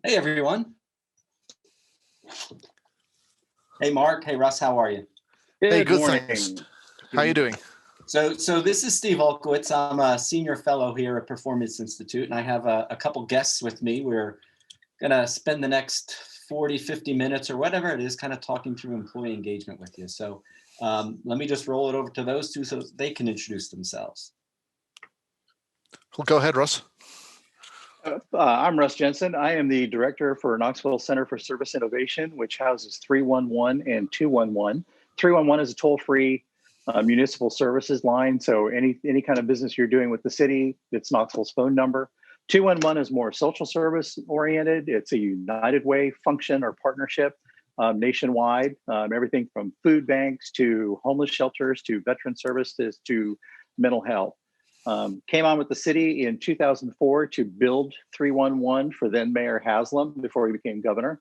Hey, everyone. Hey, Mark. Hey, Russ. How are you? Hey, Good good, morning. thanks. How you doing? So this is Steve Olkowitz. I'm a senior fellow here at Performance Institute, and I have a couple guests with me. We're going to spend the next 40, 50 minutes or whatever it is kind of talking through employee engagement with you. So let me just roll it over to those two so they can introduce themselves. Well, go ahead, Russ. I'm Russ Jensen. I am the director for Knoxville Center for Service Innovation, which houses 311 and 211. 311 is a toll-free municipal services line. So any kind of business you're doing with the city, it's Knoxville's phone number. 211 is more social service oriented. It's a United Way function or partnership nationwide. Everything from food banks to homeless shelters to veteran services to mental health. Came on with the city in 2004 to build 311 for then Mayor Haslam before he became governor.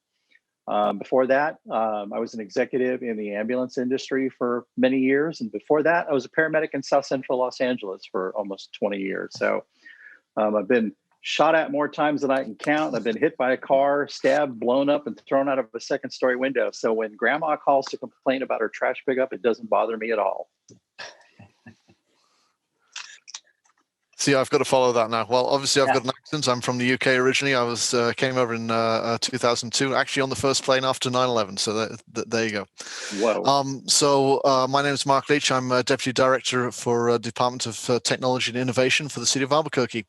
Before that, I was an executive in the ambulance industry for many years. And before that, I was a paramedic in South Central Los Angeles for almost 20 years. So I've been shot at more times than I can count. I've been hit by a car, stabbed, blown up, and thrown out of a second-story window. So when grandma calls to complain about her trash pickup, it doesn't bother me at all. See, I've got to follow that now. Well, obviously, I've got an accent. I'm from the UK originally. I came over in 2002, actually on the first plane after 9/11. So there you go. Whoa. My name is Mark Leach. I'm Deputy Director for Department of Technology and Innovation for the City of Albuquerque.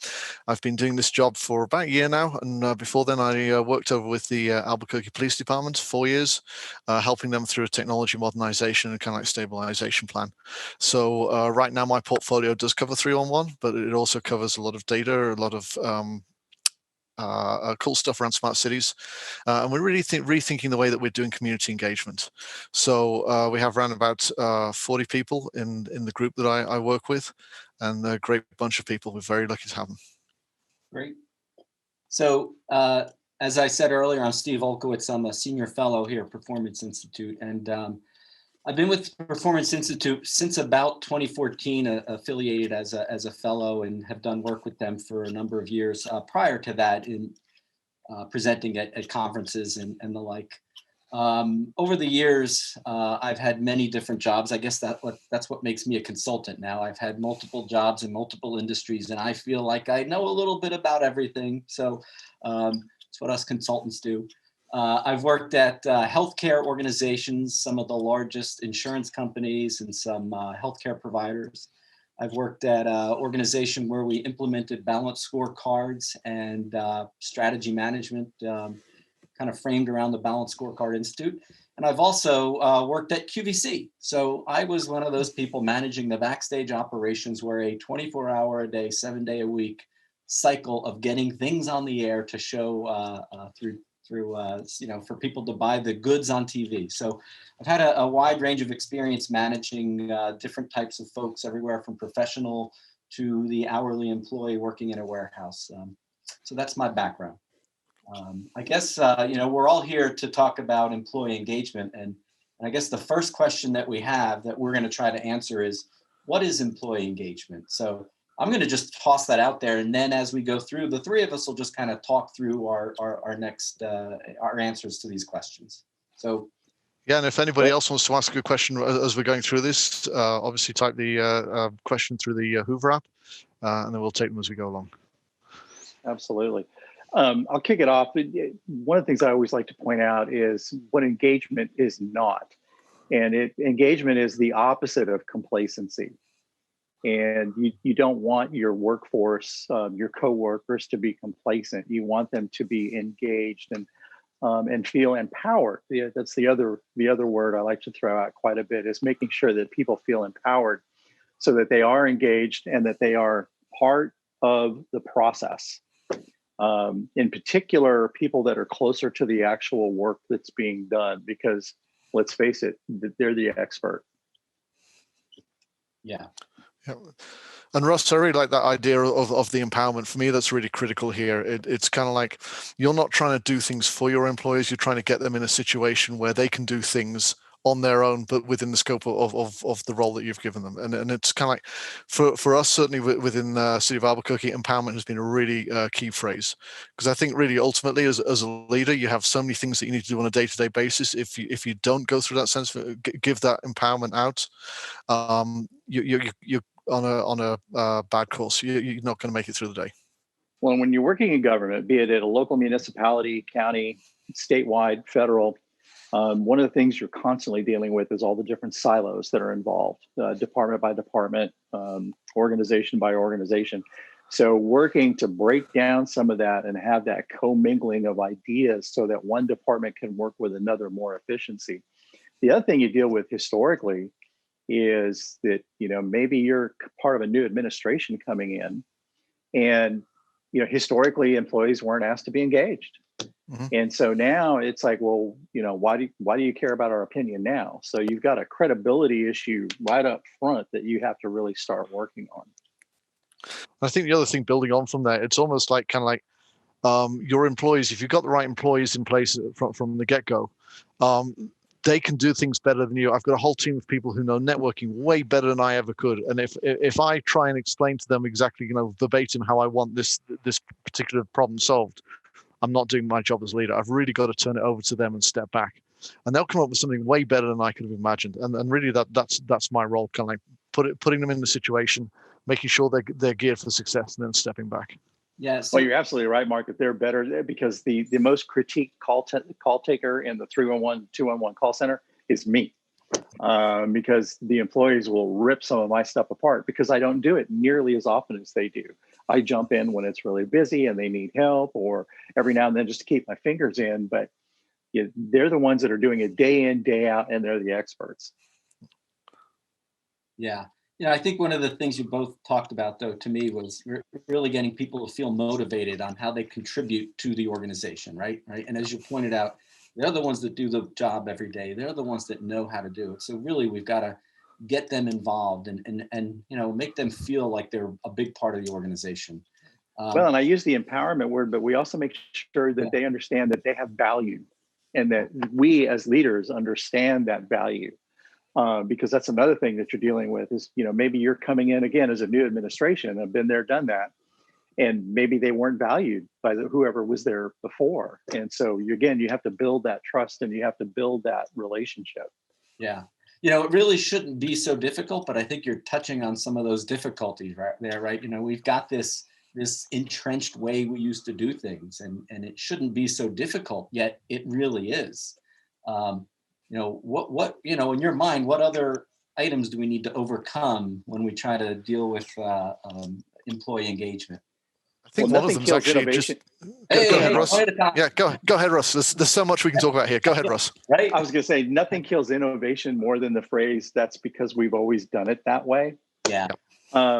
I've been doing this job for about a year now. And before then, I worked over with the Albuquerque Police Department 4 years, helping them through a technology modernization and kind of like stabilization plan. So right now, my portfolio does cover 311, but it also covers a lot of data, a lot of cool stuff around smart cities, and we're really rethinking the way that we're doing community engagement. So we have around about 40 people in the group that I work with, and a great bunch of people. We're very lucky to have them. Great. So as I said earlier, I'm Steve Olkowitz. I'm a senior fellow here at Performance Institute, and I've been with Performance Institute since about 2014, affiliated as a fellow, and have done work with them for a number of years. Prior to that, in presenting at conferences and the like. Over the years, I've had many different jobs. I guess that's what makes me a consultant now. I've had multiple jobs in multiple industries, and I feel like I know a little bit about everything. So it's what us consultants do. I've worked at healthcare organizations, some of the largest insurance companies and some healthcare providers. I've worked at an organization where we implemented balanced scorecards and strategy management, kind of framed around the Balanced Scorecard Institute. And I've also worked at QVC. So I was one of those people managing the backstage operations where a 24-hour-a-day, 7-day a week cycle of getting things on the air to show through for people to buy the goods on TV. So I've had a wide range of experience managing different types of folks, everywhere from professional to the hourly employee working in a warehouse. So that's my background. I guess, we're all here to talk about employee engagement. And I guess the first question that we have that we're going to try to answer is, what is employee engagement? So I'm going to just toss that out there, and then as we go through, the three of us will just kind of talk through our answers to these questions. So, yeah, and if anybody else wants to ask a question as we're going through this, obviously type the question through the Hoover app, and then we'll take them as we go along. Absolutely. I'll kick it off. One of the things I always like to point out is what engagement is not, and engagement is the opposite of complacency. And you don't want your workforce, your coworkers, to be complacent. You want them to be engaged and feel empowered. That's the other word I like to throw out quite a bit, is making sure that people feel empowered, so that they are engaged and that they are part of the process. In particular, people that are closer to the actual work that's being done, because let's face it, they're the expert. Yeah. Yeah. And Russ, I really like that idea of the empowerment. For me, that's really critical here. It's kind of like, you're not trying to do things for your employees. You're trying to get them in a situation where they can do things on their own, but within the scope of the role that you've given them. And it's kind of like, for us, certainly within the City of Albuquerque, empowerment has been a really key phrase, because I think really ultimately as a leader, you have so many things that you need to do on a day-to-day basis. If you don't go through that sense, give that empowerment out, you're on a bad course. You're not going to make it through the day. Well, when you're working in government, be it at a local municipality, county, statewide, federal, one of the things you're constantly dealing with is all the different silos that are involved, department by department, organization by organization. So working to break down some of that and have that commingling of ideas so that one department can work with another more efficiency. The other thing you deal with historically is that, maybe you're part of a new administration coming in, and historically employees weren't asked to be engaged. Mm-hmm. And so now it's like, well, why do you care about our opinion now? So you've got a credibility issue right up front that you have to really start working on. I think the other thing, building on from that, it's almost like your employees, if you've got the right employees in place from the get-go, they can do things better than you. I've got a whole team of people who know networking way better than I ever could. And if I try and explain to them exactly, verbatim how I want this particular problem solved, I'm not doing my job as leader. I've really got to turn it over to them and step back. And they'll come up with something way better than I could have imagined. And really that's my role, kind of like putting them in the situation, making sure they're geared for success, and then stepping back. Yes. Well, you're absolutely right, Mark, that they're better, because the most critiqued call taker in the 311, 211 call center is me, because the employees will rip some of my stuff apart because I don't do it nearly as often as they do. I jump in when it's really busy and they need help, or every now and then just to keep my fingers in. But they're the ones that are doing it day in, day out, and they're the experts. Yeah. I think one of the things you both talked about, though, to me, was really getting people to feel motivated on how they contribute to the organization, right? And as you pointed out, they're the ones that do the job every day. They're the ones that know how to do it. So really, we've got to get them involved and make them feel like they're a big part of the organization. Well, and I use the empowerment word, but we also make sure that they understand that they have value, and that we as leaders understand that value. Because that's another thing that you're dealing with is, maybe you're coming in again as a new administration. I've been there, done that. And maybe they weren't valued by whoever was there before. And so you have to build that trust, and you have to build that relationship. Yeah. It really shouldn't be so difficult, but I think you're touching on some of those difficulties right there, right? We've got this entrenched way we used to do things, and it shouldn't be so difficult, yet it really is. What in your mind, what other items do we need to overcome when we try to deal with employee engagement? I think one of them is actually innovation. Go ahead, Russ. Go ahead, Russ. There's so much we can talk about here. Go ahead, Russ. Right. I was going to say, nothing kills innovation more than the phrase, "That's because we've always done it that way." Yeah.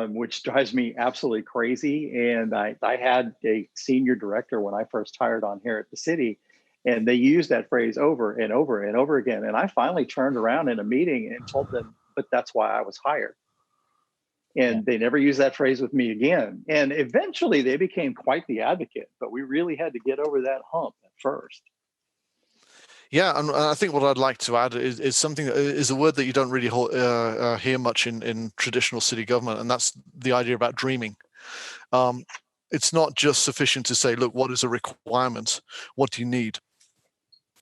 Which drives me absolutely crazy. And I had a senior director when I first hired on here at the city, and they used that phrase over and over and over again. And I finally turned around in a meeting and told them, but that's why I was hired. And they never used that phrase with me again. And eventually they became quite the advocate, but we really had to get over that hump at first. Yeah, and I think what I'd like to add is something that is a word that you don't really hear much in traditional city government, and that's the idea about dreaming. It's not just sufficient to say, look, what is a requirement? What do you need?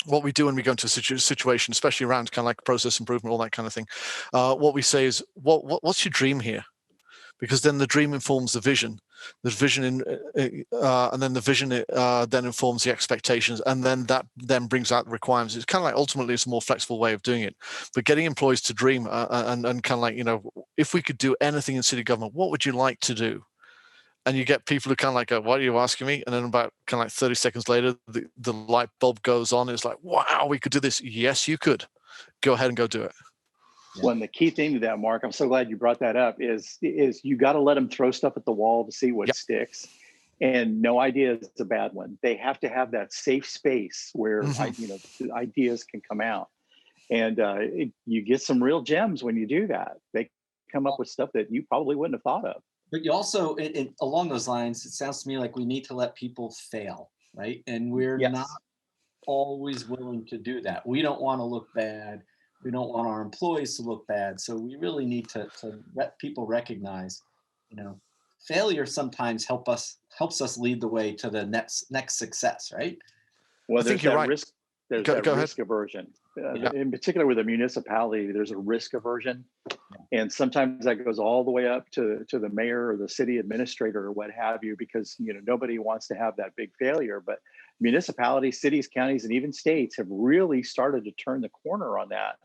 What we do when we go into a situation, especially around kind of like process improvement, all that kind of thing, what we say is, what's your dream here? Because then the dream informs the vision, and then the vision then informs the expectations, and then that then brings out the requirements. It's kind of like, ultimately, it's a more flexible way of doing it. But getting employees to dream and kind of like, if we could do anything in city government, what would you like to do? And you get people who kind of like go, "What are you asking me?" And then about kind of like 30 seconds later, the light bulb goes on. It's like, wow, we could do this. Yes, you could. Go ahead and go do it. Well, and the key thing to that, Mark, I'm so glad you brought that up, is you got to let them throw stuff at the wall to see what sticks. And no idea is a bad one. They have to have that safe space where the ideas can come out. And you get some real gems when you do that. They come up with stuff that you probably wouldn't have thought of. But you also, along those lines, it sounds to me like we need to let people fail, right? And we're not always willing to do that. We don't want to look bad. We don't want our employees to look bad. So we really need to let people recognize, failure sometimes helps us lead the way to the next success, right? Well, I think there's you're that right. risk. There's Go that ahead. risk aversion. Yeah. In particular, with a municipality, there's a risk aversion, and sometimes that goes all the way up to the mayor or the city administrator or what have you, because nobody wants to have that big failure. But municipalities, cities, counties, and even states have really started to turn the corner on that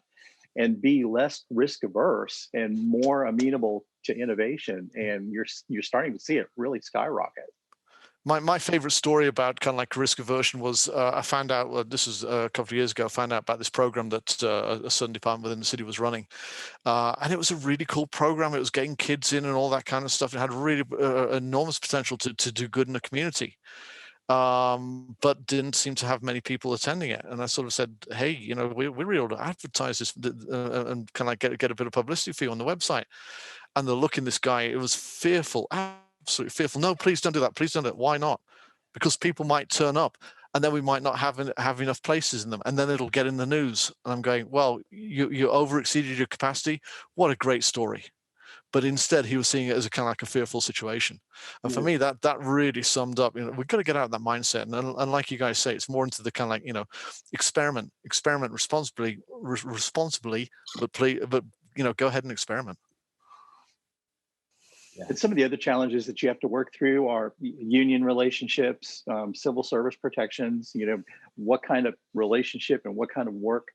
and be less risk averse and more amenable to innovation. And you're starting to see it really skyrocket. My favorite story about kind of like risk aversion was I found out, this was a couple of years ago, I found out about this program that a certain department within the city was running. And it was a really cool program. It was getting kids in and all that kind of stuff. It had really enormous potential to do good in the community. But didn't seem to have many people attending it. And I sort of said, hey, we really ought to advertise this and kind of get a bit of publicity for you on the website. And the look in this guy, it was fearful, absolutely fearful. No, please don't do that. Please don't do it. Why not? Because people might turn up and then we might not have enough places in them. And then it'll get in the news. And I'm going, well, you over exceeded your capacity. What a great story. But instead, he was seeing it as a kind of like a fearful situation. And for me, that really summed up. We've got to get out of that mindset. And like you guys say, it's more into the kind of like experiment responsibly, but go ahead and experiment. Yeah. And some of the other challenges that you have to work through are union relationships, civil service protections. What kind of relationship and what kind of work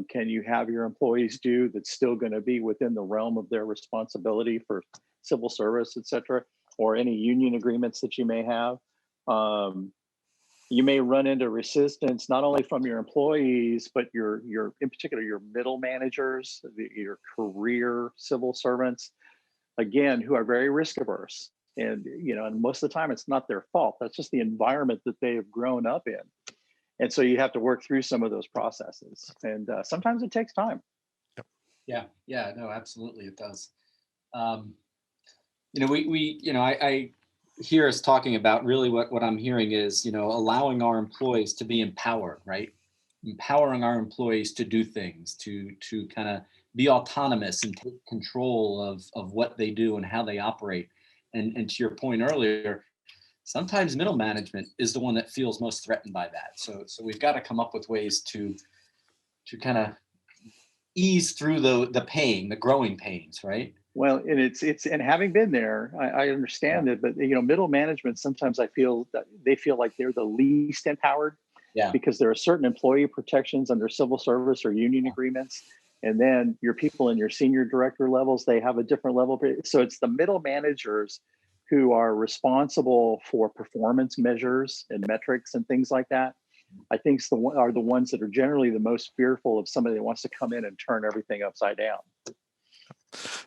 can you have your employees do that's still going to be within the realm of their responsibility for civil service, et cetera, or any union agreements that you may have. You may run into resistance not only from your employees, but your in particular your middle managers, your career civil servants, again, who are very risk averse. And and most of the time it's not their fault. That's just the environment that they have grown up in. And so you have to work through some of those processes, and sometimes it takes time. Yeah, no, absolutely, it does. I hear us talking about really what I'm hearing is, allowing our employees to be empowered, right? Empowering our employees to do things, to kind of be autonomous and take control of what they do and how they operate. And to your point earlier, sometimes middle management is the one that feels most threatened by that. So we've got to come up with ways to kind of ease through the pain, the growing pains, right? Well, and it's and having been there, I understand it, but middle management, sometimes I feel that they feel like they're the least empowered. Yeah. Because there are certain employee protections under civil service or union agreements. And then your people in your senior director levels, they have a different level. So it's the middle managers who are responsible for performance measures and metrics and things like that. I think are the ones that are generally the most fearful of somebody that wants to come in and turn everything upside down.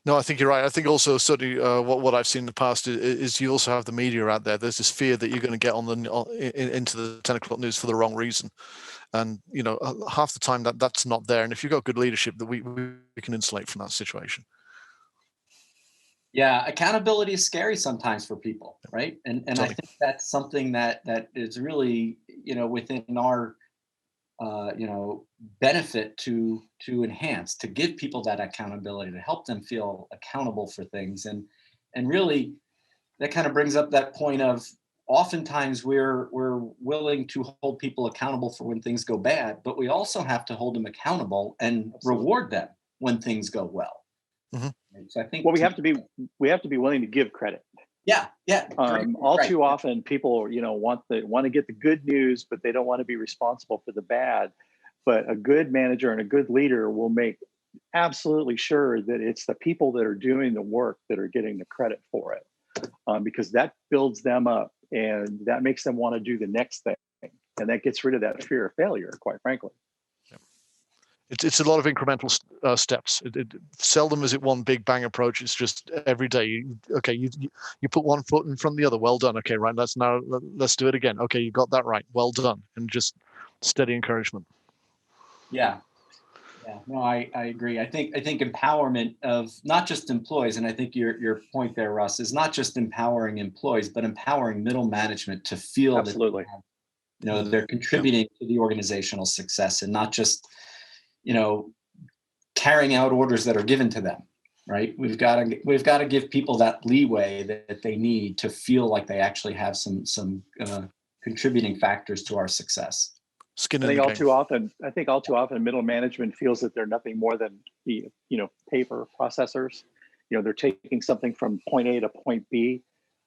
No, I think you're right. I think also certainly what I've seen in the past is you also have the media out there. There's this fear that you're going to get into the 10 o'clock news for the wrong reason. And, half the time that's not there. And if you've got good leadership, that we can insulate from that situation. Yeah, accountability is scary sometimes for people, right? And Totally. I think that's something that is really, within our benefit to enhance, to give people that accountability, to help them feel accountable for things. And really that kind of brings up that point of oftentimes we're willing to hold people accountable for when things go bad, but we also have to hold them accountable and reward them when things go well. Mm-hmm. So I think we have to be willing to give credit. Yeah. All too often, people want to get the good news, but they don't want to be responsible for the bad. But a good manager and a good leader will make absolutely sure that it's the people that are doing the work that are getting the credit for it, because that builds them up and that makes them want to do the next thing, and that gets rid of that fear of failure, quite frankly. It's a lot of incremental steps. Seldom is it one big bang approach. It's just every day. You put one foot in front of the other. Well done. Okay, right. Let's do it again. Okay, you got that right. Well done. And just steady encouragement. Yeah. No, I agree. I think empowerment of not just employees, and I think your point there, Russ, is not just empowering employees, but empowering middle management to feel absolutely that they're contributing to the organizational success, and not just carrying out orders that are given to them, right? We've got to give people that leeway that they need to feel like they actually have some contributing factors to our success. Skin in I think the all game. too often, middle management feels that they're nothing more than the paper processors. They're taking something from point A to point B,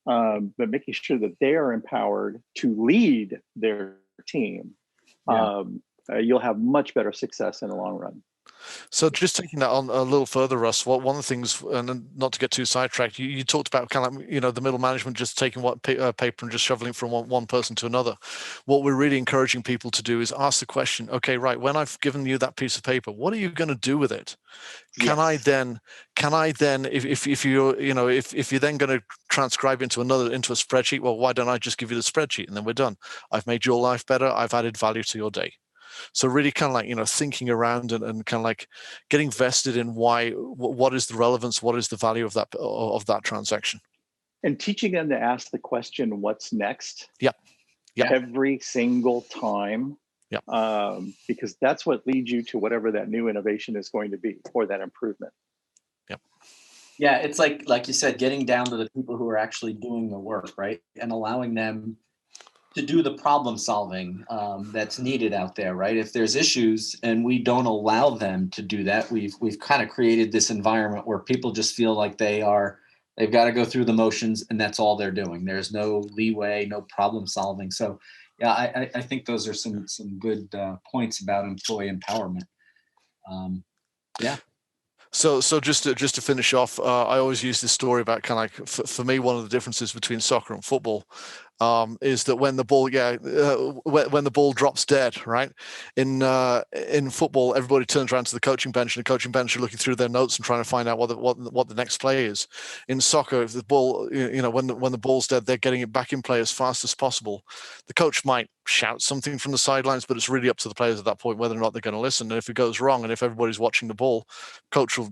but making sure that they are empowered to lead their team. Yeah. You'll have much better success in the long run. So just taking that on a little further, Russ, one of the things, and not to get too sidetracked, you talked about kind of like, the middle management just taking paper and just shoveling from one person to another. What we're really encouraging people to do is ask the question, okay, right, when I've given you that piece of paper, what are you going to do with it? Can I then, if you're then going to transcribe into a spreadsheet, well, why don't I just give you the spreadsheet and then we're done? I've made your life better. I've added value to your day. So really kind of like, thinking around and kind of like getting vested in what is the relevance, what is the value of that transaction. And teaching them to ask the question, what's next? Yeah. Every single time. Yeah. Because that's what leads you to whatever that new innovation is going to be, or that improvement. Yep. Yeah, it's like you said, getting down to the people who are actually doing the work, right? And allowing them to do the problem solving that's needed out there, right? If there's issues and we don't allow them to do that, we've kind of created this environment where people just feel like they've got to go through the motions and that's all they're doing. There's no leeway, no problem solving. So yeah, I think those are some good points about employee empowerment. Yeah. So just to finish off, I always use this story about kind of like, for me, one of the differences between soccer and football is that when the ball drops dead, right? In football, everybody turns around to the coaching bench, and the coaching bench are looking through their notes and trying to find out what the next play is. In soccer, if the ball, when the ball's dead, they're getting it back in play as fast as possible. The coach might shout something from the sidelines, but it's really up to the players at that point whether or not they're going to listen. And if it goes wrong, and if everybody's watching the ball, coach will,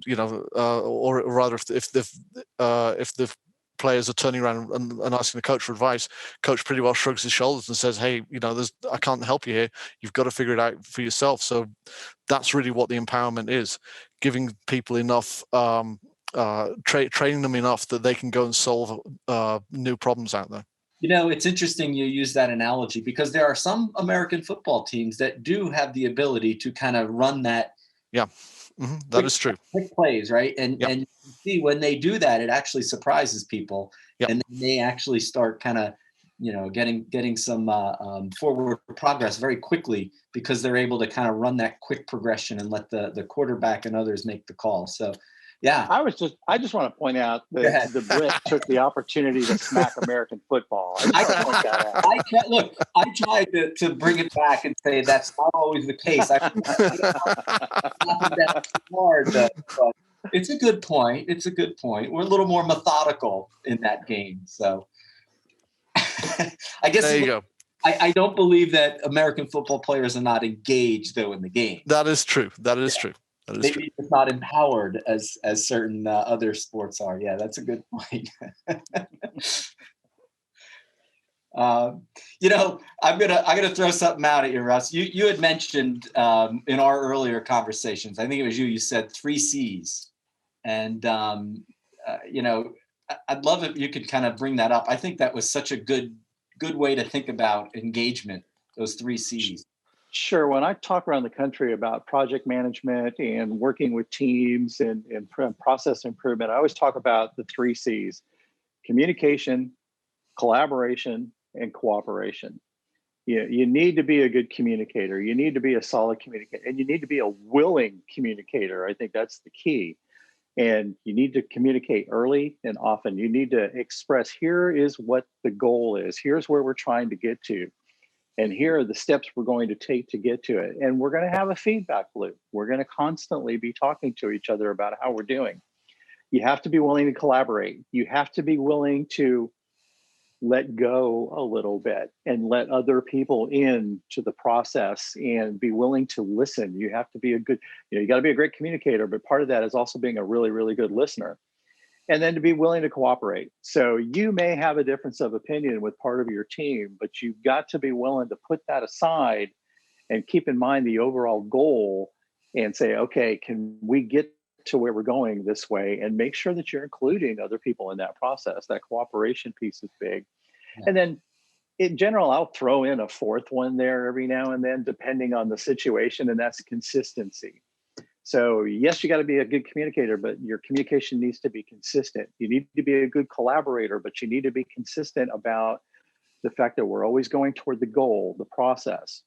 or rather, if the players are turning around and asking the coach for advice, coach pretty well shrugs his shoulders and says, hey, I can't help you here. You've got to figure it out for yourself. So that's really what the empowerment is, giving people enough, training them enough that they can go and solve new problems out there. It's interesting you use that analogy, because there are some American football teams that do have the ability to kind of run that. Yeah. Mm-hmm. That is true. Quick plays, right? And yep. and you see when they do that, it actually surprises people, yep. and then they actually start kind of, getting some forward progress very quickly, because they're able to kind of run that quick progression and let the quarterback and others make the call. So, yeah. I just want to point out that the Brit took the opportunity to smack American football. I tried to bring it back and say that's not always the case. That's hard, but it's a good point. We're a little more methodical in that game. So I guess there you go. I don't believe that American football players are not engaged, though, in the game. That is true. True. Maybe it's not empowered as certain other sports are. Yeah, that's a good point. I'm gonna throw something out at you, Russ. You had mentioned in our earlier conversations, I think it was you said 3 C's, and I'd love if you could kind of bring that up. I think that was such a good way to think about engagement, those 3 C's. Sure. When I talk around the country about project management and working with teams and process improvement, I always talk about the 3 C's: communication, collaboration, and cooperation. You need to be a good communicator. You need to be a solid communicator, and you need to be a willing communicator. I think that's the key. And you need to communicate early and often. You need to express, here is what the goal is. Here's where we're trying to get to. And here are the steps we're going to take to get to it. And we're going to have a feedback loop. We're going to constantly be talking to each other about how we're doing. You have to be willing to collaborate. You have to be willing to let go a little bit and let other people into the process and be willing to listen. You have to be you got to be a great communicator, but part of that is also being a really, really good listener. And then to be willing to cooperate. So you may have a difference of opinion with part of your team, but you've got to be willing to put that aside and keep in mind the overall goal and say, okay, can we get to where we're going this way, and make sure that you're including other people in that process. That cooperation piece is big. Yeah. And then in general, I'll throw in a fourth one there every now and then, depending on the situation, and that's consistency. So yes, you got to be a good communicator, but your communication needs to be consistent. You need to be a good collaborator, but you need to be consistent about the fact that we're always going toward the goal, the process.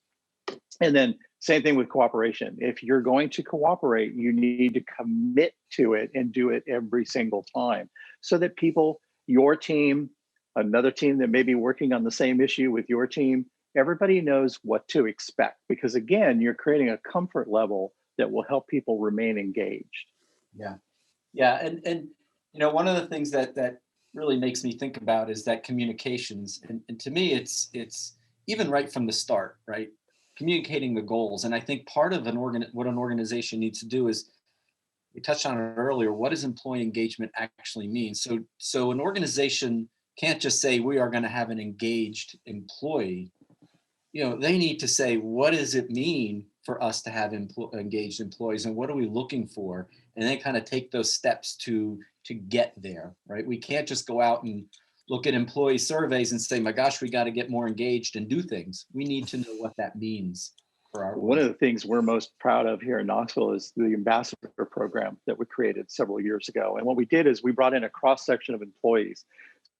And then same thing with cooperation. If you're going to cooperate, you need to commit to it and do it every single time, so that people, your team, another team that may be working on the same issue with your team, everybody knows what to expect. Because again, you're creating a comfort level that will help people remain engaged. Yeah. Yeah. And one of the things that really makes me think about is that communications. And to me, it's even right from the start, right? Communicating the goals. And I think part of what an organization needs to do is, we touched on it earlier, what does employee engagement actually mean? So an organization can't just say we are going to have an engaged employee. They need to say, what does it mean for us to have engaged employees, and what are we looking for? And then kind of take those steps to get there, right? We can't just go out and look at employee surveys and say, my gosh, we got to get more engaged and do things. We need to know what that means for our One of the things we're most proud of here in Knoxville is the ambassador program that we created several years ago. And what we did is we brought in a cross section of employees.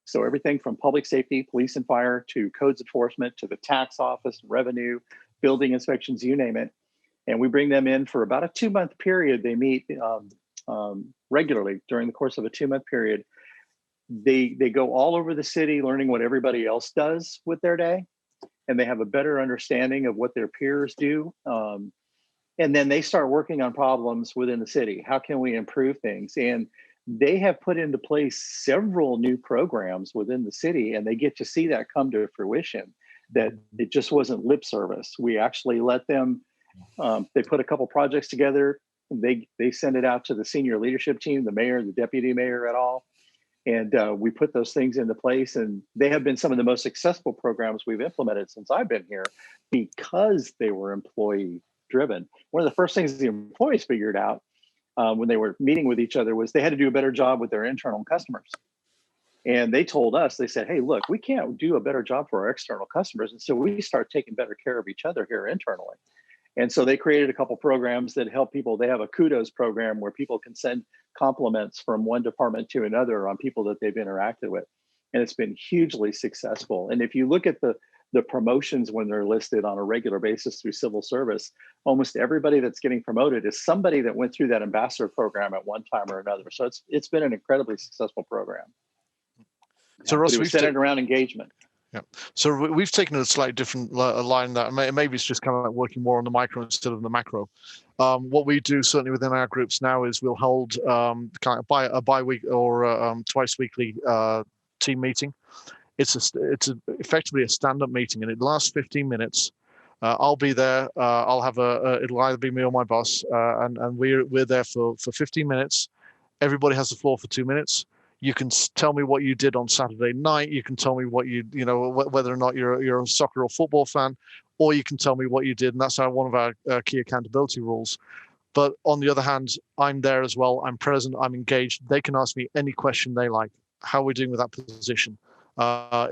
So everything from public safety, police and fire, to codes enforcement, to the tax office, revenue, building inspections, you name it. And we bring them in for about a 2-month period. They meet regularly during the course of a 2-month period. They go all over the city learning what everybody else does with their day, and they have a better understanding of what their peers do. And then they start working on problems within the city. How can we improve things? And they have put into place several new programs within the city, and they get to see that come to fruition, that it just wasn't lip service. We actually let them, they put a couple projects together. They send it out to the senior leadership team, the mayor, the deputy mayor, et al. And we put those things into place, and they have been some of the most successful programs we've implemented since I've been here, because they were employee driven. One of the first things the employees figured out when they were meeting with each other was they had to do a better job with their internal customers. And they told us, they said, hey, look, we can't do a better job for our external customers. And so we start taking better care of each other here internally. And so they created a couple programs that help people. They have a kudos program where people can send compliments from one department to another on people that they've interacted with. And it's been hugely successful. And if you look at the promotions when they're listed on a regular basis through civil service, almost everybody that's getting promoted is somebody that went through that ambassador program at one time or another. So it's been an incredibly successful program. So Russ, we've centered around engagement. Yeah. So we've taken a slightly different line that maybe it's just kind of like working more on the micro instead of the macro. What we do certainly within our groups now is we'll hold kind of a bi-week or twice weekly team meeting. It's effectively a stand-up meeting, and it lasts 15 minutes. I'll be there. I'll have it'll either be me or my boss, and we're there for 15 minutes. Everybody has the floor for 2 minutes. You can tell me what you did on Saturday night. You can tell me what you know, whether or not you're a soccer or football fan, or you can tell me what you did. And that's one of our key accountability rules. But on the other hand, I'm there as well. I'm present. I'm engaged. They can ask me any question they like. How are we doing with that position?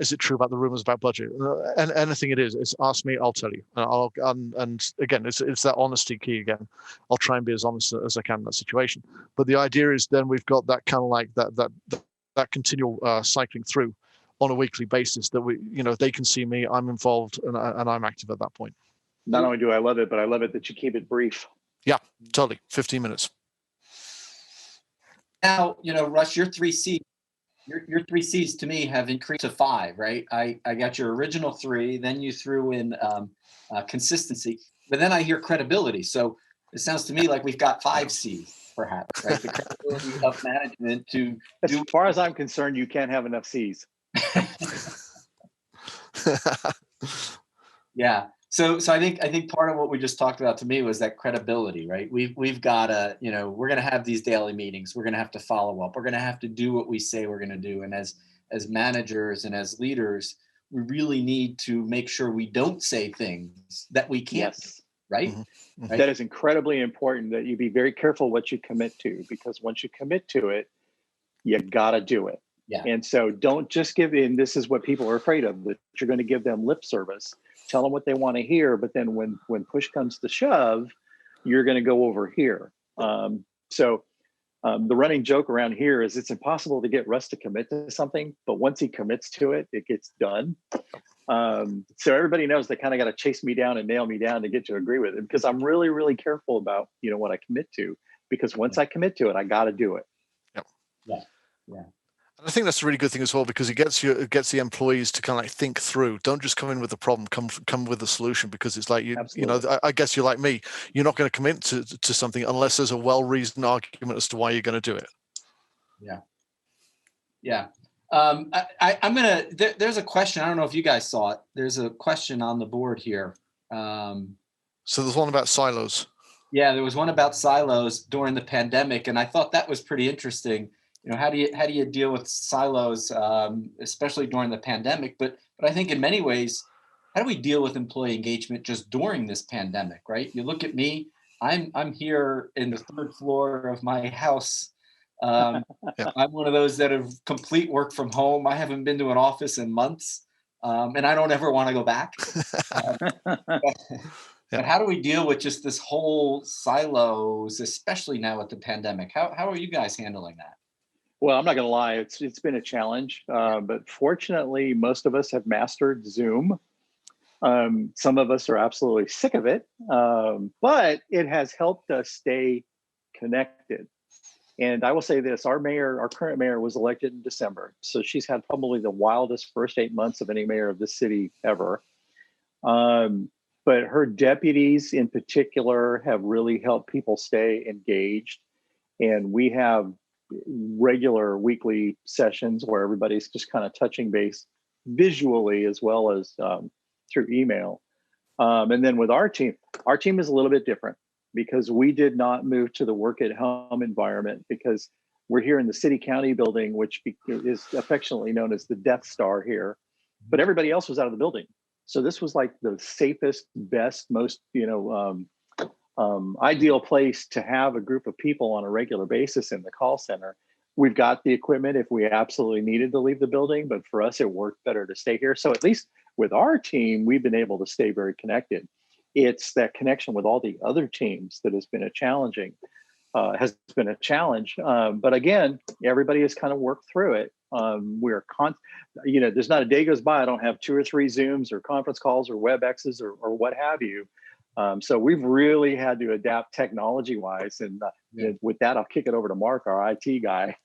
Is it true about the rumors about budget? And anything it is, it's ask me, I'll tell you. And again, it's that honesty key again. I'll try and be as honest as I can in that situation. But the idea is then we've got that kind of like that continual cycling through on a weekly basis that they can see me, I'm involved, and I'm active at that point. Not only do I love it, but I love it that you keep it brief. Yeah, totally. 15 minutes. Now, Russ, your 3 C's. Your 3 C's to me have increased to 5, right? I got your original 3, then you threw in consistency, but then I hear credibility. So it sounds to me like we've got 5 C's, perhaps, right? The credibility of management to as far as I'm concerned, you can't have enough C's. Yeah. So I think part of what we just talked about to me was that credibility, right? We've got to, we're going to have these daily meetings. We're going to have to follow up. We're going to have to do what we say we're going to do. And as managers and as leaders, we really need to make sure we don't say things that we can't. Yes. right? Mhm. Right? That is incredibly important, that you be very careful what you commit to, because once you commit to it, you got to do it. Yeah. And so don't just give in. This is what people are afraid of, that you're going to give them lip service, tell them what they want to hear. But then when push comes to shove, you're going to go over here. The running joke around here is it's impossible to get Russ to commit to something, but once he commits to it, it gets done. So everybody knows they kind of got to chase me down and nail me down to get to agree with it, because I'm really, really careful about, what I commit to, because once I commit to it, I got to do it. Yep. Yeah. Yeah. And I think that's a really good thing as well, because it gets the employees to kind of like think through. Don't just come in with a problem. Come with a solution, because it's like I guess you're like me. You're not going to commit to something unless there's a well-reasoned argument as to why you're going to do it. Yeah. Yeah. I'm gonna. There's a question. I don't know if you guys saw it. There's a question on the board here. So there's one about silos. Yeah, there was one about silos during the pandemic, and I thought that was pretty interesting. How do you deal with silos, especially during the pandemic? But I think in many ways, how do we deal with employee engagement just during this pandemic? Right? You look at me. I'm here in the third floor of my house. Yeah. I'm one of those that have complete work from home. I haven't been to an office in months, and I don't ever want to go back. But how do we deal with just this whole silos, especially now with the pandemic? How are you guys handling that? Well, I'm not going to lie. It's been a challenge, but fortunately, most of us have mastered Zoom. Some of us are absolutely sick of it, but it has helped us stay connected. And I will say this, our current mayor was elected in December. So she's had probably the wildest first 8 months of any mayor of this city ever. But her deputies in particular have really helped people stay engaged. And we have regular weekly sessions where everybody's just kind of touching base visually as well as through email. And then with our team is a little bit different, because we did not move to the work at home environment, because we're here in the city county building, which is affectionately known as the Death Star here, but everybody else was out of the building. So this was like the safest, best, most, ideal place to have a group of people on a regular basis in the call center. We've got the equipment if we absolutely needed to leave the building, but for us, it worked better to stay here. So at least with our team, we've been able to stay very connected. It's that connection with all the other teams that has been a challenge. But again, everybody has kind of worked through it. There's not a day goes by I don't have 2 or 3 Zooms or conference calls or WebExes or what have you. So we've really had to adapt technology-wise, and with that, I'll kick it over to Mark, our IT guy.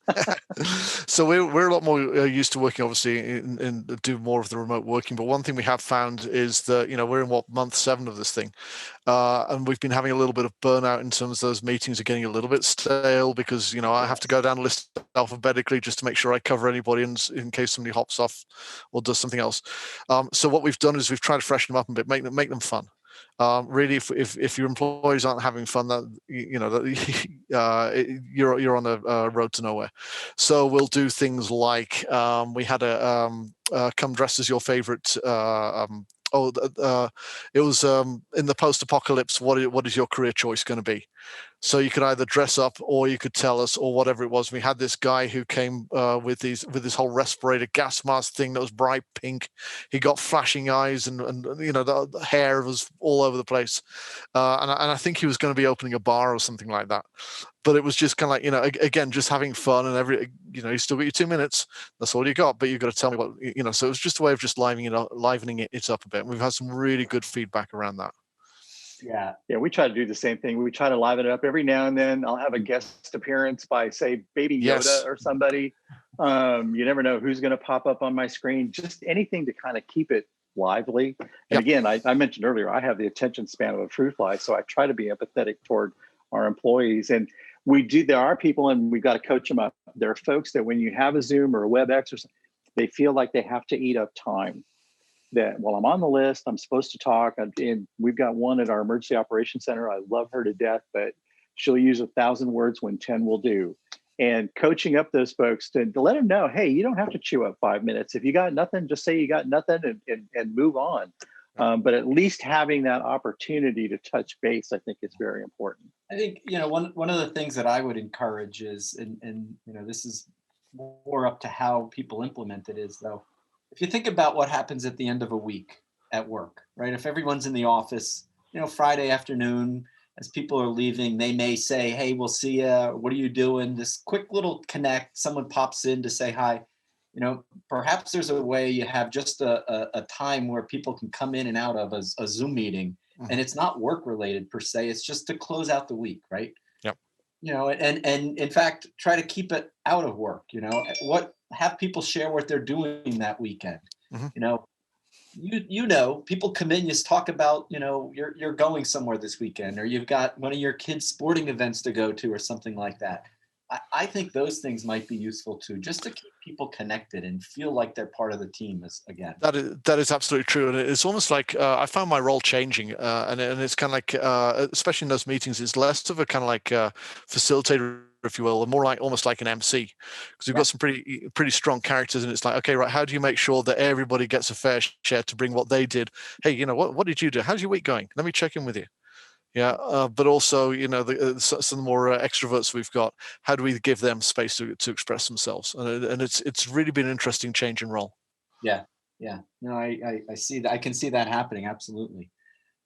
So we're a lot more used to working, obviously, and do more of the remote working. But one thing we have found is that we're in month 7 of this thing, and we've been having a little bit of burnout in terms of those meetings are getting a little bit stale, because I have to go down the list alphabetically just to make sure I cover anybody in case somebody hops off or does something else. So what we've done is we've tried to freshen them up a bit, make them fun. Really, if your employees aren't having fun, that you're on a road to nowhere. So we'll do things like we had a come dressed as your favorite. It was in the post-apocalypse. What is your career choice going to be? So you could either dress up, or you could tell us, or whatever it was. We had this guy who came with this whole respirator gas mask thing that was bright pink. He got flashing eyes, and the hair was all over the place. And I think he was going to be opening a bar or something like that. But it was just kind of like, again, just having fun, and you still got your 2 minutes. That's all you got, but you've got to tell me what, so it was just a way of just livening it up a bit. And we've had some really good feedback around that. Yeah, we try to do the same thing. We try to liven it up every now and then. I'll have a guest appearance by, say, Baby Yoda or somebody. You never know who's going to pop up on my screen. Just anything to kind of keep it lively. And again, I mentioned earlier, I have the attention span of a fruit fly, so I try to be empathetic toward our employees. And there are people, and we've got to coach them up. There are folks that when you have a Zoom or a WebEx or something, they feel like they have to eat up time. That, well, I'm on the list, I'm supposed to talk. And we've got one at our emergency operations center. I love her to death, but she'll use 1,000 words when 10 will do. And coaching up those folks to let them know, hey, you don't have to chew up 5 minutes. If you got nothing, just say you got nothing and move on. But at least having that opportunity to touch base, I think, is very important. I think, one of the things that I would encourage is, and this is more up to how people implement it, is though, if you think about what happens at the end of a week at work, right? If everyone's in the office, Friday afternoon, as people are leaving, they may say, "Hey, we'll see you. What are you doing?" This quick little connect, someone pops in to say hi. Perhaps there's a way you have just a time where people can come in and out of a Zoom meeting, and it's not work related per se. It's just to close out the week, right? Yep. And in fact, try to keep it out of work. Have people share what they're doing that weekend. People come in, you talk about, you're going somewhere this weekend, or you've got one of your kids' sporting events to go to, or something like that. I think those things might be useful too, just to keep people connected and feel like they're part of the team again. That is absolutely true, and it's almost like I found my role changing, and it's kind of like, especially in those meetings, it's less of a kind of like facilitator, if you will, and more like almost like an MC, because we've got some pretty strong characters, and it's like, okay, right, how do you make sure that everybody gets a fair share to bring what they did? Hey, what did you do? How's your week going? Let me check in with you. Yeah, but also, some of the more extroverts we've got, how do we give them space to express themselves? And it's really been an interesting change in role. Yeah. No, I see that. I can see that happening. Absolutely.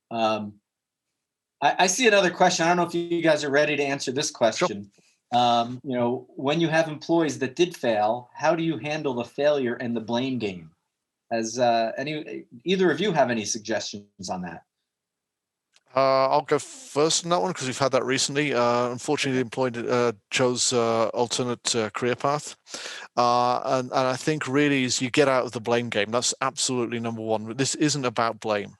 I see another question. I don't know if you guys are ready to answer this question. Sure. When you have employees that did fail, how do you handle the failure and the blame game? Has either of you have any suggestions on that? I'll go first on that one because we've had that recently. Unfortunately, the employee chose alternate career path, and I think really is you get out of the blame game. That's absolutely number one. This isn't about blame.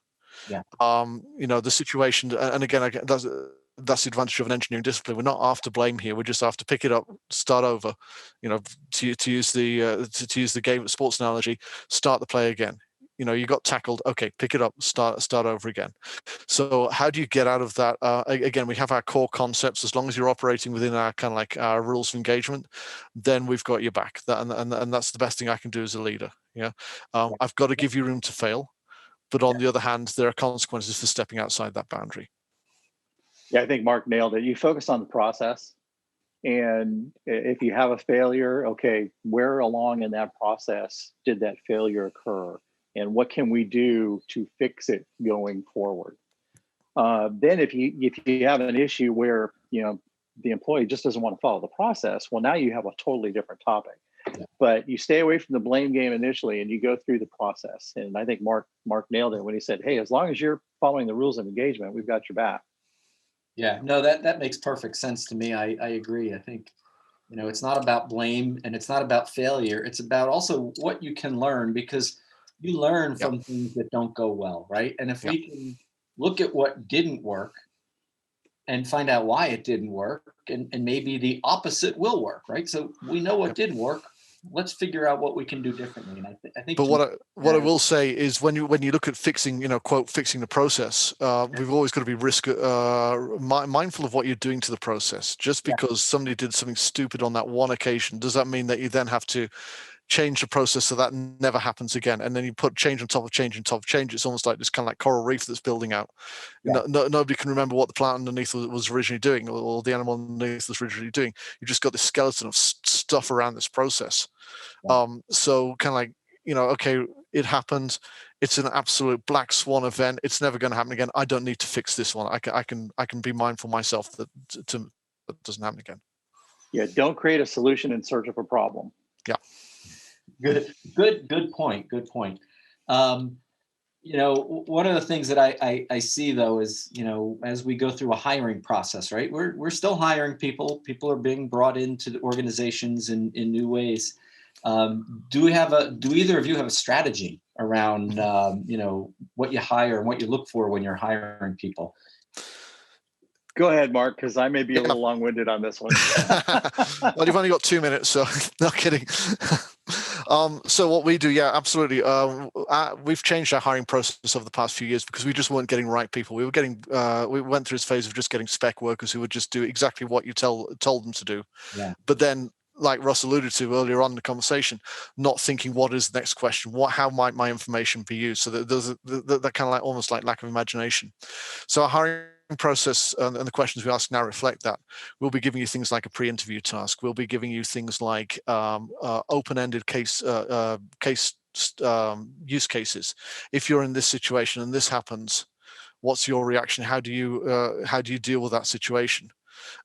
Yeah. The situation, and again, that's the advantage of an engineering discipline. We're not after blame here. We're just after pick it up, start over. To use the game sports analogy, start the play again. You got tackled. Okay, pick it up, start over again. So how do you get out of that? Again, we have our core concepts. As long as you're operating within our kind of like our rules of engagement, then we've got your back. And that's the best thing I can do as a leader. Yeah, I've got to give you room to fail, but on the other hand, there are consequences for stepping outside that boundary. Yeah, I think Mark nailed it. You focus on the process, and if you have a failure, okay, where along in that process did that failure occur, and what can we do to fix it going forward? Then if you have an issue where the employee just doesn't want to follow the process, well, now you have a totally different topic. Yeah. But you stay away from the blame game initially, and you go through the process. And I think Mark nailed it when he said, "Hey, as long as you're following the rules of engagement, we've got your back." Yeah, no, that makes perfect sense to me. I agree. I think it's not about blame and it's not about failure. It's about also what you can learn, because you learn from things that don't go well, right? And if we can look at what didn't work and find out why it didn't work, and maybe the opposite will work, right? So we know what did work. Let's figure out what we can do differently. And I think. But what I will say is when you look at fixing, quote, fixing the process, we've always got to be mindful of what you're doing to the process. Just because somebody did something stupid on that one occasion, does that mean that you then have to change the process so that never happens again? And then you put change on top of change on top of change. It's almost like this kind of like coral reef that's building out. Nobody can remember what the plant underneath was originally doing, or the animal underneath was originally doing. You just got this skeleton of stuff around this process. So kind of like, okay, it happened. It's an absolute black swan event. It's never going to happen again. I don't need to fix this one. I can be mindful myself that doesn't happen again. Yeah, don't create a solution in search of a problem. Yeah. Good point. One of the things that I see though is, as we go through a hiring process, right? We're still hiring people. People are being brought into the organizations in new ways. Do either of you have a strategy around, what you hire and what you look for when you're hiring people? Go ahead, Mark, because I may be a little long-winded on this one. Well, you've only got 2 minutes, so not kidding. So what we do, absolutely. We've changed our hiring process over the past few years because we just weren't getting right people. We went through this phase of just getting spec workers who would just do exactly what you told them to do. Yeah. But then like Russ alluded to earlier on in the conversation, not thinking what is the next question, how might my information be used? So there's that kind of like almost like lack of imagination. So our hiring process and the questions we ask now reflect that. We'll be giving you things like a pre-interview task. We'll be giving you things like open-ended case use cases. If you're in this situation and this happens, what's your reaction? How do you deal with that situation?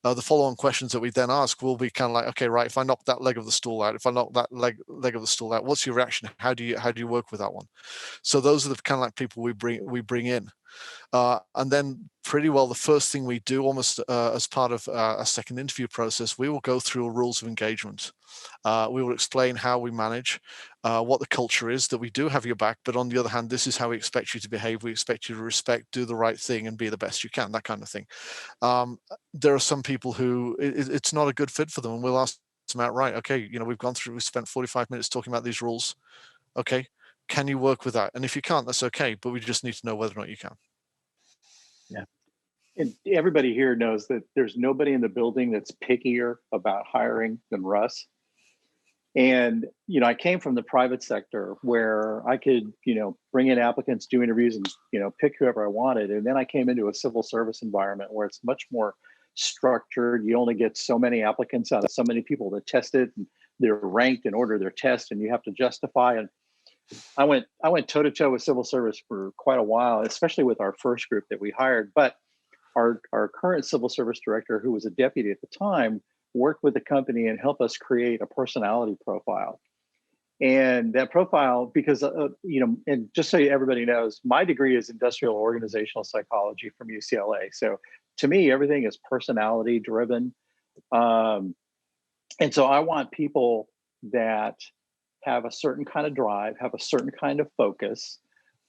The follow-on questions that we then ask will be kind of like, okay, right, if I knock that leg of the stool out, if I knock that leg of the stool out, what's your reaction? How do you work with that one? So those are the kind of like people we bring in. And then pretty well the first thing we do almost as part of a second interview process, we will go through rules of engagement. We will explain how we manage, what the culture is, that we do have your back, but on the other hand, this is how we expect you to behave. We expect you to respect, do the right thing, and be the best you can, that kind of thing. There are some people who it's not a good fit for them, and we'll ask them outright, okay, we've spent 45 minutes talking about these rules. Okay, can you work with that? And if you can't, that's okay, but we just need to know whether or not you can. Yeah. And everybody here knows that there's nobody in the building that's pickier about hiring than Russ. And, I came from the private sector where I could, bring in applicants, do interviews, and, pick whoever I wanted. And then I came into a civil service environment where it's much more structured. You only get so many applicants out of so many people that test it, and they're ranked in order their test, and you have to justify. And I went toe to toe with civil service for quite a while, especially with our first group that we hired. But our current civil service director, who was a deputy at the time, worked with the company and helped us create a personality profile. And that profile, because, and just so everybody knows, my degree is industrial organizational psychology from UCLA. So to me, everything is personality driven. And so I want people that have a certain kind of drive, have a certain kind of focus,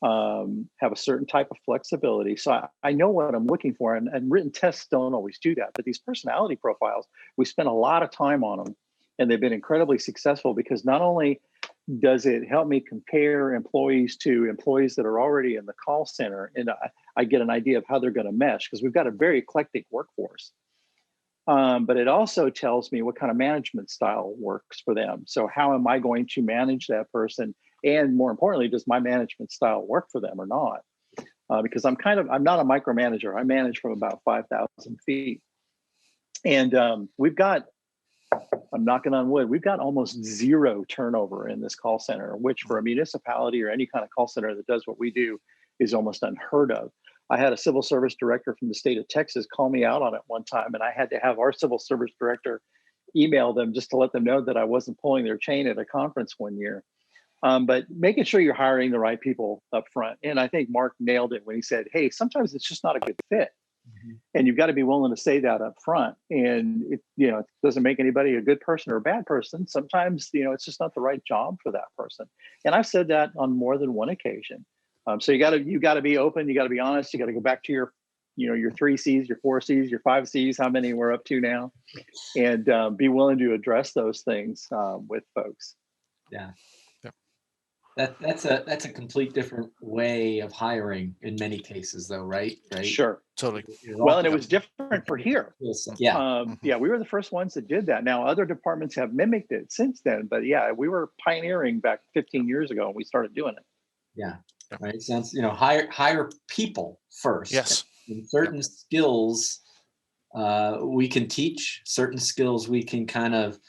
have a certain type of flexibility. So I know what I'm looking for, and written tests don't always do that. But these personality profiles, we spend a lot of time on them, and they've been incredibly successful because not only does it help me compare employees to employees that are already in the call center, and I get an idea of how they're going to mesh because we've got a very eclectic workforce. But it also tells me what kind of management style works for them. So how am I going to manage that person? And more importantly, does my management style work for them or not? Because I'm not a micromanager. I manage from about 5,000 feet. And we've got, I'm knocking on wood, we've got almost zero turnover in this call center, which for a municipality or any kind of call center that does what we do is almost unheard of. I had a civil service director from the state of Texas call me out on it one time, and I had to have our civil service director email them just to let them know that I wasn't pulling their chain at a conference one year. But making sure you're hiring the right people up front. And I think Mark nailed it when he said, hey, sometimes it's just not a good fit. Mm-hmm. And you've got to be willing to say that up front. And it doesn't make anybody a good person or a bad person. Sometimes, it's just not the right job for that person. And I've said that on more than one occasion. So you got to be open. You got to be honest. You got to go back to your 3 C's, your 4 C's, your 5 C's, how many we're up to now, and be willing to address those things with folks. Yeah. That's a complete different way of hiring in many cases, though, right? Sure, totally. Well, and it was different for here. Yeah, yeah, we were the first ones that did that. Now, other departments have mimicked it since then, but yeah, we were pioneering back 15 years ago when we started doing it. Yeah, right. Sounds hire people first. Yes. And certain skills we can teach. Certain skills we can kind of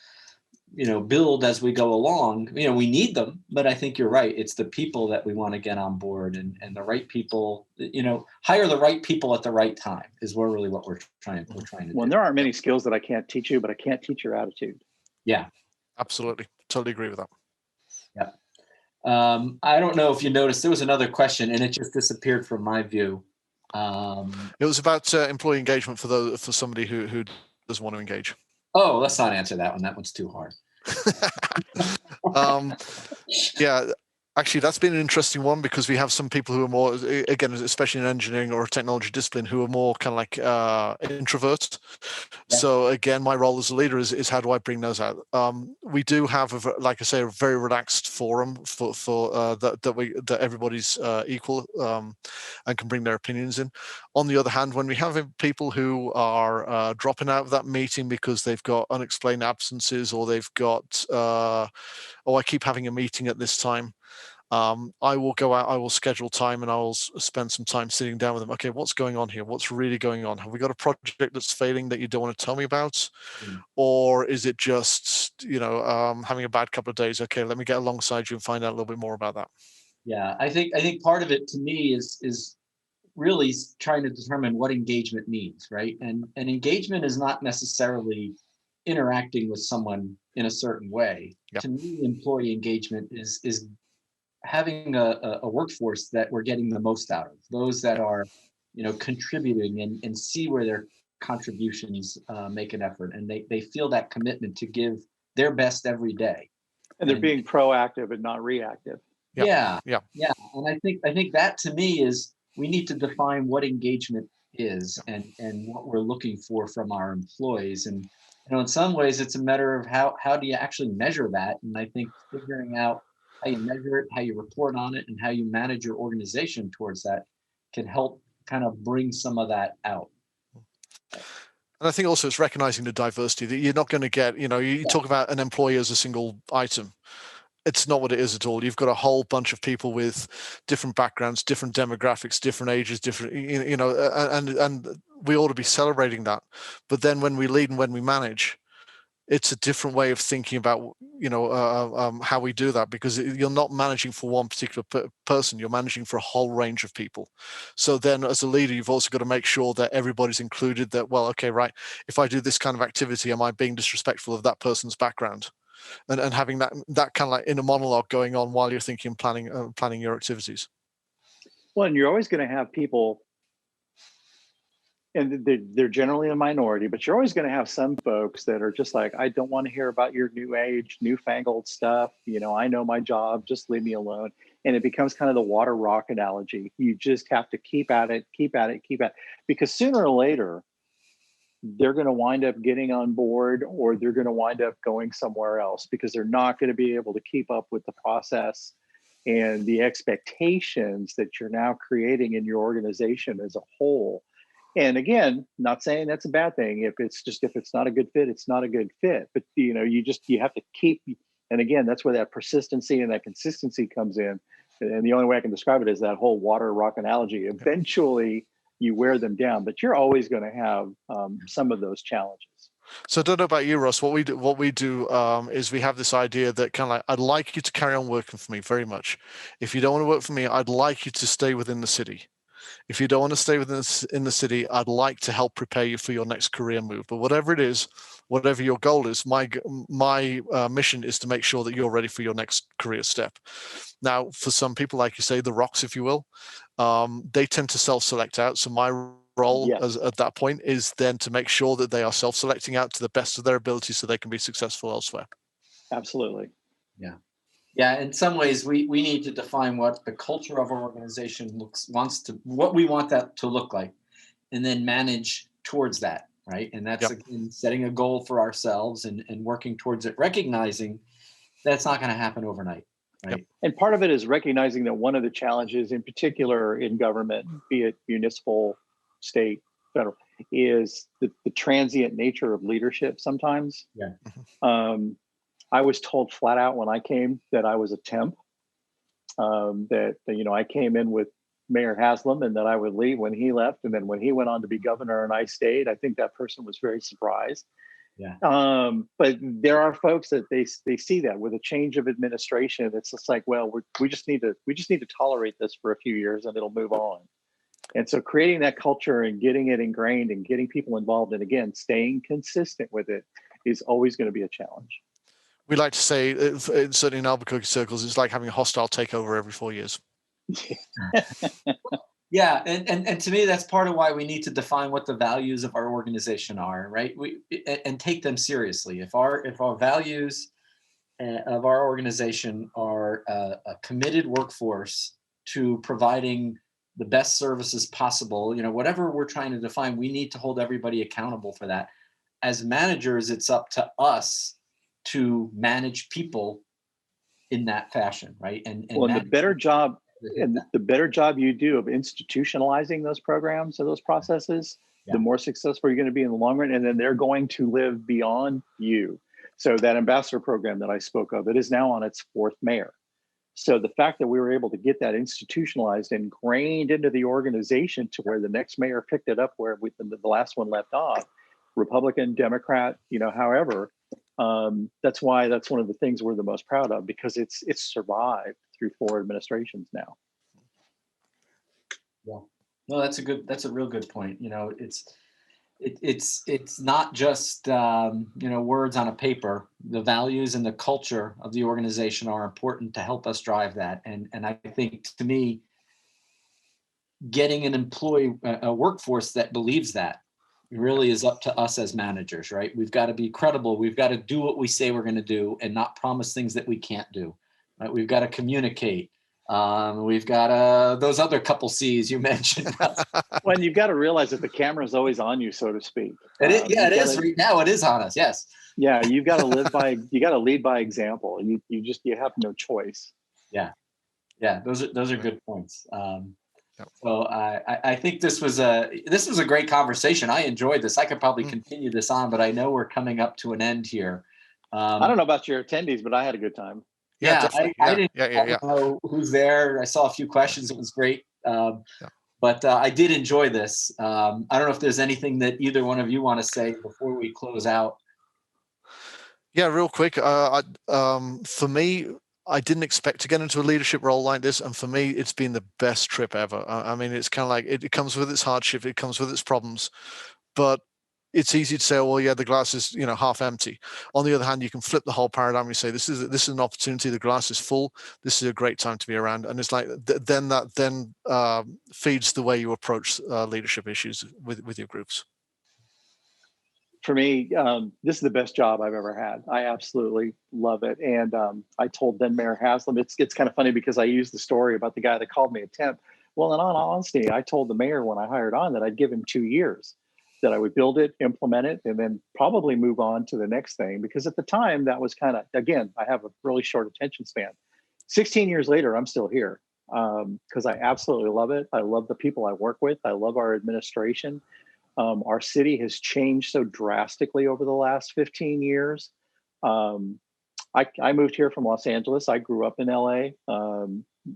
build as we go along. We need them, but I think you're right. It's the people that we want to get on board, and the right people, hire the right people at the right time is really what we're trying to do. Well, there aren't many skills that I can't teach you, but I can't teach your attitude. Yeah. Absolutely. Totally agree with that. Yeah. I don't know if you noticed, there was another question and it just disappeared from my view. It was about employee engagement for somebody who doesn't want to engage. Oh, let's not answer that one. That one's too hard. Yeah, actually, that's been an interesting one because we have some people who are more, again, especially in engineering or a technology discipline, who are more kind of like introverts. Yeah. So again, my role as a leader is how do I bring those out? We do have, like I say, a very relaxed forum for that everybody's equal, and can bring their opinions in. On the other hand, when we have people who are dropping out of that meeting because they've got unexplained absences, or they've got, oh, I keep having a meeting at this time, I will go out, I will schedule time, and I will spend some time sitting down with them. Okay, what's going on here? What's really going on? Have we got a project that's failing that you don't want to tell me about? Or is it just, having a bad couple of days? Okay, let me get alongside you and find out a little bit more about that. Yeah, I think part of it to me is really trying to determine what engagement means, right? And engagement is not necessarily interacting with someone in a certain way. Yep. To me, employee engagement is having a workforce that we're getting the most out of, those that are, contributing and see where their contributions make an effort, and they feel that commitment to give their best every day. And they're being proactive and not reactive. Yeah. And I think that to me is, we need to define what engagement is and what we're looking for from our employees. And in some ways it's a matter of how do you actually measure that? And I think figuring out how you measure it, how you report on it, and how you manage your organization towards that can help kind of bring some of that out. And I think also it's recognizing the diversity that you're not going to get, you talk about an employee as a single item. It's not what it is at all. You've got a whole bunch of people with different backgrounds, different demographics, different ages, different, and we ought to be celebrating that. But then when we lead and when we manage, it's a different way of thinking about, how we do that, because you're not managing for one particular person, you're managing for a whole range of people. So then as a leader, you've also got to make sure that everybody's included, that, well, okay, right, if I do this kind of activity, am I being disrespectful of that person's background? And having that kind of like inner monologue going on while you're thinking, planning your activities. Well, and you're always going to have people, and they're generally a minority, but you're always going to have some folks that are just like, I don't want to hear about your new age, newfangled stuff. I know my job, just leave me alone. And it becomes kind of the water rock analogy. You just have to keep at it, because sooner or later, they're going to wind up getting on board, or they're going to wind up going somewhere else, because they're not going to be able to keep up with the process and the expectations that you're now creating in your organization as a whole. And again, not saying that's a bad thing. If it's not a good fit, it's not a good fit. But you have to keep. And again, that's where that persistency and that consistency comes in. And the only way I can describe it is that whole water rock analogy. Eventually, you wear them down, but you're always going to have some of those challenges. So I don't know about you, Russ. What we do is we have this idea that kind of like, I'd like you to carry on working for me very much. If you don't want to work for me, I'd like you to stay within the city. If you don't want to stay in the city, I'd like to help prepare you for your next career move. But whatever it is, whatever your goal is, my mission is to make sure that you're ready for your next career step. Now, for some people, like you say, the rocks, if you will, they tend to self-select out. So my role at that point is then to make sure that they are self-selecting out to the best of their ability so they can be successful elsewhere. Absolutely. Yeah, in some ways, we need to define what the culture of our organization what we want that to look like, and then manage towards that, right? And that's again, setting a goal for ourselves and working towards it, recognizing that's not going to happen overnight, right? Yep. And part of it is recognizing that one of the challenges, in particular in government, be it municipal, state, federal, is the transient nature of leadership sometimes. I was told flat out when I came that I was a temp, that I came in with Mayor Haslam and that I would leave when he left. And then when he went on to be governor and I stayed, I think that person was very surprised. But there are folks that they see that with a change of administration, it's just like, well, we just need to tolerate this for a few years and it'll move on. And so creating that culture and getting it ingrained and getting people involved, and again, staying consistent with it, is always going to be a challenge. We like to say, certainly in Albuquerque circles, it's like having a hostile takeover every 4 years. Yeah, and to me, that's part of why we need to define what the values of our organization are, right? And take them seriously. If our values of our organization are a committed workforce to providing the best services possible, whatever we're trying to define, we need to hold everybody accountable for that. As managers, it's up to us to manage people in that fashion, right? And the better job and the better job you do of institutionalizing those programs or those processes, the more successful you're going to be in the long run. And then they're going to live beyond you. So that ambassador program that I spoke of, it is now on its 4th mayor. So the fact that we were able to get that institutionalized, ingrained into the organization to where the next mayor picked it up where the last one left off, Republican, Democrat, however, that's why that's one of the things we're the most proud of, because it's survived through 4 administrations now. Yeah, no, that's a real good point. It's not just words on a paper. The values and the culture of the organization are important to help us drive that. And I think, to me, getting a workforce that believes that really is up to us as managers, right? We've got to be credible. We've got to do what we say we're going to do and not promise things that we can't do. Right? We've got to communicate. We've got those other couple C's you mentioned. Well, and you've got to realize that the camera is always on you, so to speak. It is. Right now, it is on us. Yes. Yeah, you've got to lead by example. You have no choice. Yeah. Those are good points. So I think this was a great conversation. I enjoyed this. I could probably continue this on, but I know we're coming up to an end here. I don't know about your attendees, but I had a good time. Yeah, I didn't know who's there. I saw a few questions. It was great. But I did enjoy this. I don't know if there's anything that either one of you want to say before we close out. Yeah, real quick. For me, I didn't expect to get into a leadership role like this, and for me, it's been the best trip ever. I mean, it's kind of like it comes with its hardship, it comes with its problems, but it's easy to say, well, yeah, the glass is half empty. On the other hand, you can flip the whole paradigm. You say, this is an opportunity. The glass is full. This is a great time to be around, and it's like then feeds the way you approach leadership issues with your groups. For me, this is the best job I've ever had. I absolutely love it. And I told then Mayor Haslam, it's kind of funny because I used the story about the guy that called me a temp. Well, in all honesty, I told the mayor when I hired on that I'd give him 2 years, that I would build it, implement it, and then probably move on to the next thing. Because at the time, that was kind of, again, I have a really short attention span. 16 years later, I'm still here because I absolutely love it. I love the people I work with. I love our administration. Our city has changed so drastically over the last 15 years. I moved here from Los Angeles. I grew up in LA.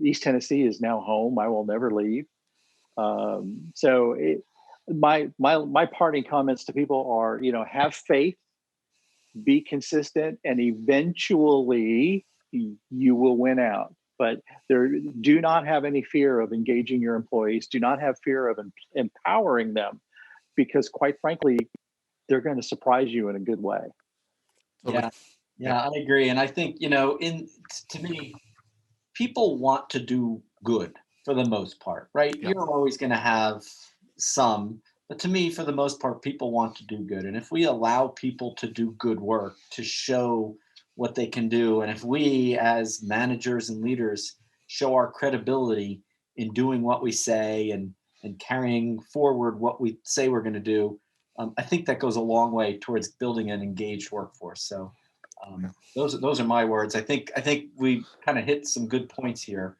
East Tennessee is now home. I will never leave. My parting comments to people are, have faith, be consistent, and eventually you will win out. But do not have any fear of engaging your employees. Do not have fear of empowering them, because quite frankly, they're going to surprise you in a good way. Yeah, I agree. And I think, to me, people want to do good for the most part, right? Yeah. You're always going to have some, but to me, for the most part, people want to do good. And if we allow people to do good work, to show what they can do, and if we as managers and leaders show our credibility in doing what we say and carrying forward what we say we're going to do, I think that goes a long way towards building an engaged workforce. So those are my words. I think we kind of hit some good points here.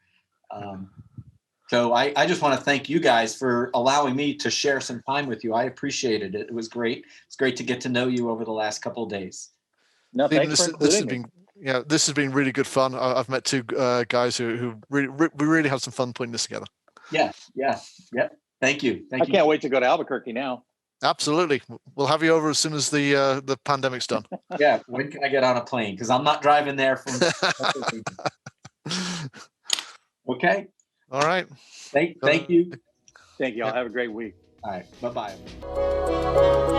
So I just want to thank you guys for allowing me to share some time with you. I appreciated it. It was great. It's great to get to know you over the last couple of days. No, thanks for including me. This has been really good fun. I've met 2 guys who really had some fun putting this together. Yeah. Thank you. I can't wait to go to Albuquerque now. Absolutely. We'll have you over as soon as the pandemic's done. Yeah. When can I get on a plane? Because I'm not driving there from. Okay. All right. Thank you. Thank you. All have a great week. All right. Bye-bye.